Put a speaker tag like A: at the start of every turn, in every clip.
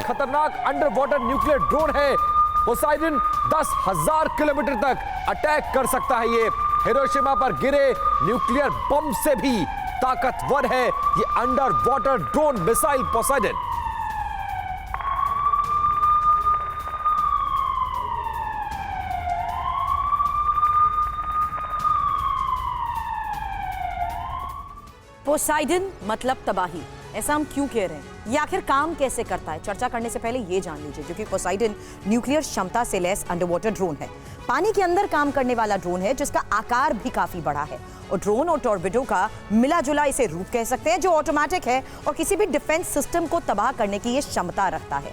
A: खतरनाक under water nuclear drone है। Poseidon 10,000 kilometre तक अटैक कर सकता है। ये हिरोशिमा पर गिरे न्यूक्लियर बम से भी ताकतवर है ये under water drone missile Poseidon.
B: Poseidon मतलब तबाही, ऐसा हम क्यों कह रहे हैं? ये आखिर काम कैसे करता है? चर्चा करने से पहले ये जान लीजिए, क्योंकि पोसाइडन न्यूक्लियर क्षमता से लैस अंडर वाटर ड्रोन है। पानी के अंदर काम करने वाला ड्रोन है जिसका आकार भी काफी बड़ा है और ड्रोन और टॉर्बिडो का मिला जुला इसे रूप कह सकते हैं, जो ऑटोमेटिक है और किसी भी डिफेंस सिस्टम को तबाह करने की ये क्षमता रखता है।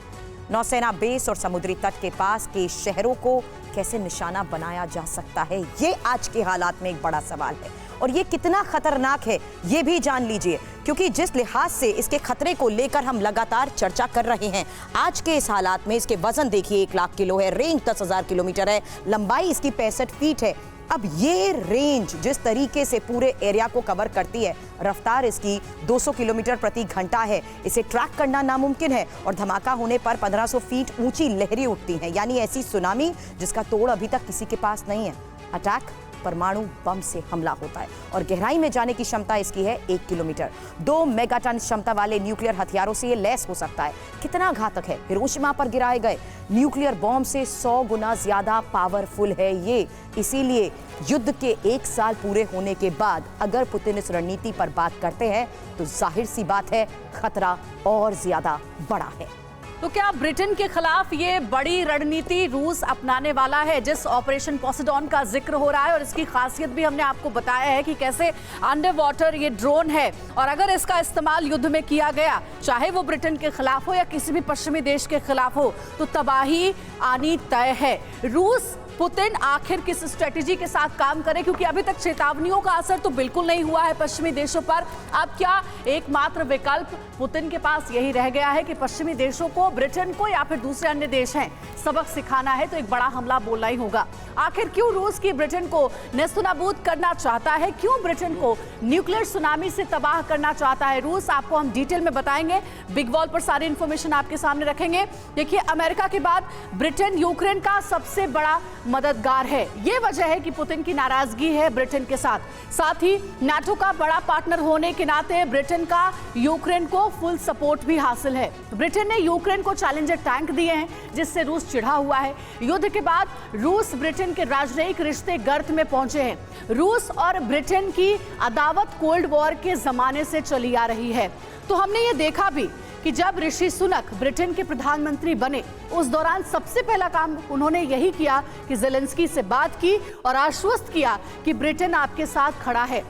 B: नौसेना बेस और समुद्री तट के पास के शहरों को कैसे निशाना बनाया जा सकता है, ये आज के हालात में एक बड़ा सवाल है। और ये कितना खतरनाक है ये भी जान लीजिए, क्योंकि जिस लिहाज से इसके खतरे को लेकर हम लगातार चर्चा कर रहे हैं, आज के इस हालात में इसके वजन देखिए 1 लाख किलो है, रेंज 10,000 किलोमीटर है, लंबाई इसकी 65 फीट है। अब ये रेंज जिस तरीके से पूरे एरिया को कवर करती है, रफ्तार इसकी 200 किलोमीटर प्रति घंटा है, इसे ट्रैक करना नामुमकिन है और धमाका होने पर 1500 फीट ऊंची लहरें उठती हैं, यानी ऐसी सुनामी जिसका तोड़ अभी तक किसी के पास नहीं है। अटैक परमाणु बम से हमला होता है और गहराई में जाने की क्षमता इसकी है 1 किलोमीटर। 2 मेगाटन क्षमता वाले न्यूक्लियर हथियारों से ये लैस हो सकता है। कितना घातक है? हिरोशिमा पर गिराए गए न्यूक्लियर बॉम्ब से 100 गुना ज्यादा पावरफुल है ये। इसीलिए युद्ध के 1 साल पूरे होने के बाद अगर पुतिन इस रणनीति पर बात करते हैं तो जाहिर सी बात है खतरा और ज्यादा बड़ा है।
C: तो क्या ब्रिटेन के खिलाफ ये बड़ी रणनीति रूस अपनाने वाला है, जिस ऑपरेशन पोसेडॉन का जिक्र हो रहा है? और इसकी खासियत भी हमने आपको बताया है कि कैसे अंडर वाटर ये ड्रोन है और अगर इसका इस्तेमाल युद्ध में किया गया, चाहे वो ब्रिटेन के खिलाफ हो या किसी भी पश्चिमी देश के खिलाफ हो, तो तबाही आनी तय है। रूस पुतिन आखिर किस स्ट्रेटेजी के साथ काम करे, क्योंकि अभी तक चेतावनियों का असर तो बिल्कुल नहीं हुआ है पश्चिमी देशों पर। अब क्या एकमात्र विकल्प पुतिन के पास यही रह गया है कि पश्चिमी देशों को, ब्रिटेन को या फिर दूसरे अन्य देश हैं, सबक सिखाना है तो एक बड़ा हमला बोलना ही होगा। आखिर क्यों रूस की ब्रिटेन को नेस्तनाबूद करना चाहता है? क्यों ब्रिटेन को न्यूक्लियर सुनामी से तबाह करना चाहता है रूस? आपको हम डिटेल में बताएंगे, बिग वॉल पर सारी इंफॉर्मेशन आपके सामने रखेंगे। देखिए, अमेरिका के बाद ब्रिटेन यूक्रेन का सबसे बड़ा मददगार है। ये वजह है कि पुतिन की नाराजगी है ब्रिटेन के साथ ही नाटो का बड़ा पार्टनर होने के नाते ब्रिटेन का यूक्रेन को फुल सपोर्ट भी हासिल है। ब्रिटेन ने यूक्रेन को चैलेंजर टैंक दिए हैं जिससे रूस चिढ़ा हुआ है। युद्ध के बाद रूस ब्रिटेन के राजनयिक रिश्ते गर्त में पहुंचे हैं। रूस और ब्रिटेन की अदावत कोल्ड वॉर के जमाने से चली आ रही है। तो हमने ये देखा भी कि जब ऋषि सुनक ब्रिटेन के प्रधानमंत्री बने, उस दौरान सबसे पहला काम उन्होंने यही किया कि ज़ेलेंस्की से बात की और आश्वस्त किया कि ब्रिटेन आपके साथ खड़ा है।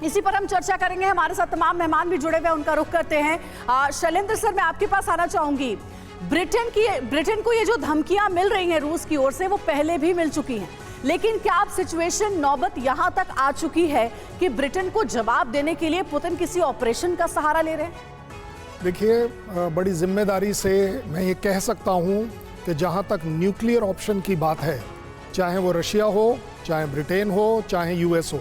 C: इसी पर हम चर्चा करेंगे। हमारे साथ तमाम मेहमान भी जुड़े हुए, उनका रुख करते हैं। शैलेंद्र सर, मैं आपके पास आना चाहूंगी। ब्रिटेन को ये जो धमकियां मिल रही हैं रूस की ओर से, वो पहले भी मिल चुकी हैं, लेकिन क्या अब सिचुएशन, नौबत यहां तक आ चुकी है कि ब्रिटेन को जवाब देने के लिए पुतिन किसी ऑपरेशन का सहारा ले रहे हैं?
D: देखिए, बड़ी जिम्मेदारी से मैं ये कह सकता हूँ कि जहाँ तक न्यूक्लियर ऑप्शन की बात है, चाहे वो रशिया हो, चाहे ब्रिटेन हो, चाहे यूएस हो,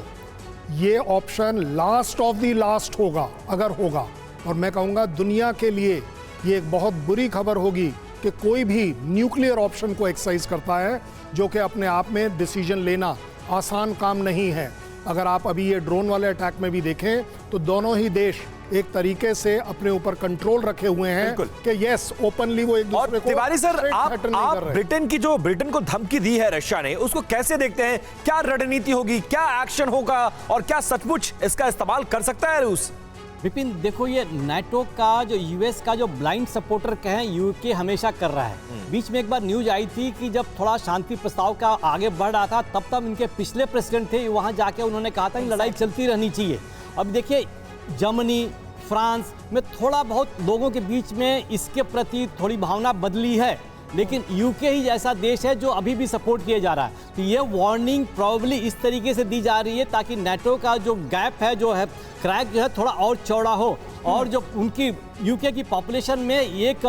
D: ये option last of the last होगा अगर होगा। और मैं कहूँगा दुनिया के लिए ये एक बहुत बुरी खबर होगी कि कोई भी न्यूक्लियर ऑप्शन को एक्सरसाइज करता है, जो कि अपने आप में डिसीजन लेना आसान काम नहीं है। अगर आप अभी ये ड्रोन वाले अटैक में भी देखें तो दोनों ही देश एक तरीके से अपने ऊपर कंट्रोल रखे हुए हैं कि यस, ओपनली वो एक दूसरे को।
A: तिवारी सर, आप ब्रिटेन को धमकी दी है रशिया ने, उसको कैसे देखते हैं? क्या रणनीति होगी, क्या एक्शन होगा और क्या सचमुच इसका इस्तेमाल कर सकता है रूस?
E: विपिन, देखो, ये नाटो का जो यूएस का जो ब्लाइंड सपोर्टर कहें, यूके हमेशा कर रहा है। बीच में एक बार न्यूज आई थी कि जब थोड़ा शांति प्रस्ताव का आगे बढ़ रहा था, तब इनके पिछले प्रेसिडेंट थे, वहां जाके उन्होंने कहा था कि लड़ाई चलती रहनी चाहिए। अब देखिए, जर्मनी, फ्रांस में थोड़ा बहुत लोगों के बीच में इसके प्रति थोड़ी भावना बदली है, लेकिन यूके ही जैसा देश है जो अभी भी सपोर्ट किया जा रहा है। तो ये वार्निंग प्रॉब्ली इस तरीके से दी जा रही है ताकि नाटो का जो गैप है, जो है क्रैक, जो है थोड़ा और चौड़ा हो और जो उनकी यूके की पॉपुलेशन में एक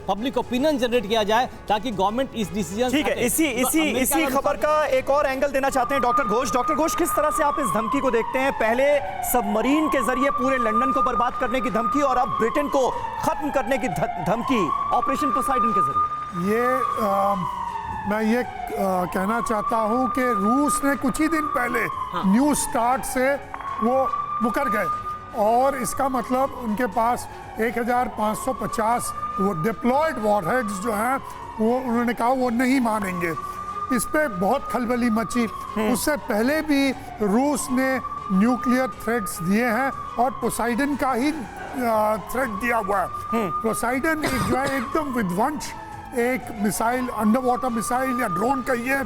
E: पब्लिक ओपिनियन जनरेट किया जाए ताकि गवर्नमेंट इस डिसीजन
F: ठीक है, इसी खबर का एक और एंगल देना चाहते हैं डॉक्टर घोष। डॉक्टर घोष, किस तरह से आप इस धमकी को देखते हैं? पहले सबमरीन के जरिए पूरे लंदन को बर्बाद करने की धमकी और अब ब्रिटेन को खत्म करने की धमकी ऑपरेशन पोसाइडन के जरिए।
D: मैं ये कहना चाहता हूं कि रूस ने कुछ ही दिन पहले न्यू स्टार्ट से वो मुकर गए और इसका मतलब उनके पास 1550 वो डिप्लॉयड वॉरहेड्स जो हैं वो उन्होंने कहा वो नहीं मानेंगे। इस पे बहुत खलबली मची। उससे पहले भी रूस ने न्यूक्लियर थ्रेट्स दिए हैं और पोसाइडन का ही थ्रेट दिया हुआ है। पोसाइडन जो है एकदम विध्वंस एक मिसाइल, अंडर वाटर मिसाइल या ड्रोन कहिए,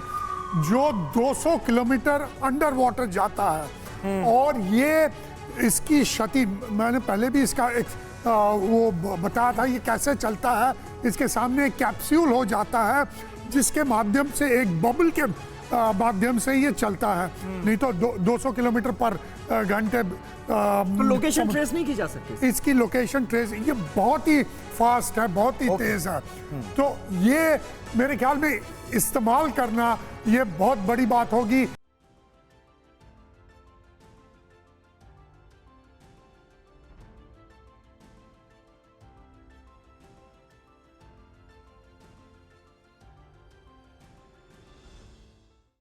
D: जो 200 किलोमीटर अंडर वाटर जाता है और ये इसकी क्षति, मैंने पहले भी इसका एक वो बताया था ये कैसे चलता है। इसके सामने एक कैप्सूल हो जाता है जिसके माध्यम से एक बबल के माध्यम से ये चलता है, नहीं तो 200 किलोमीटर पर घंटे।
F: तो लोकेशन ट्रेस नहीं की जा सकती?
D: इसकी लोकेशन ट्रेस ये बहुत ही फास्ट है, बहुत ही तेज है। तो ये मेरे ख्याल में इस्तेमाल करना ये बहुत बड़ी बात होगी।